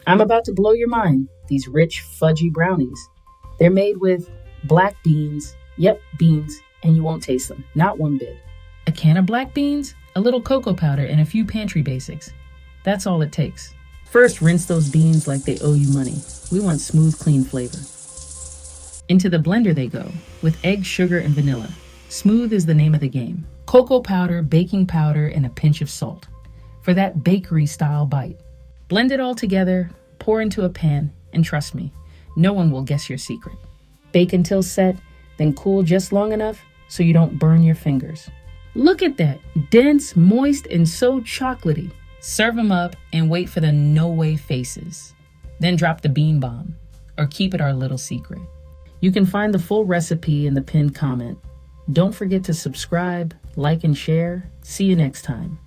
I'm about to blow your mind. These rich, fudgy brownies. They're made with black beans. Yep, beans. And you won't taste them. Not one bit. A can of black beans, a little cocoa powder, and a few pantry basics. That's all it takes. First, rinse those beans like they owe you money. We want smooth, clean flavor. Into the blender they go, with egg, sugar, and vanilla. Smooth is the name of the game. Cocoa powder, baking powder, and a pinch of salt for that bakery-style bite. Blend it all together, pour into a pan, and trust me, no one will guess your secret. Bake until set, then cool just long enough so you don't burn your fingers. Look at that, dense, moist, and so chocolatey. Serve them up and wait for the no way faces. Then drop the bean bomb, or keep it our little secret. You can find the full recipe in the pinned comment. Don't forget to subscribe, like, and share. See you next time.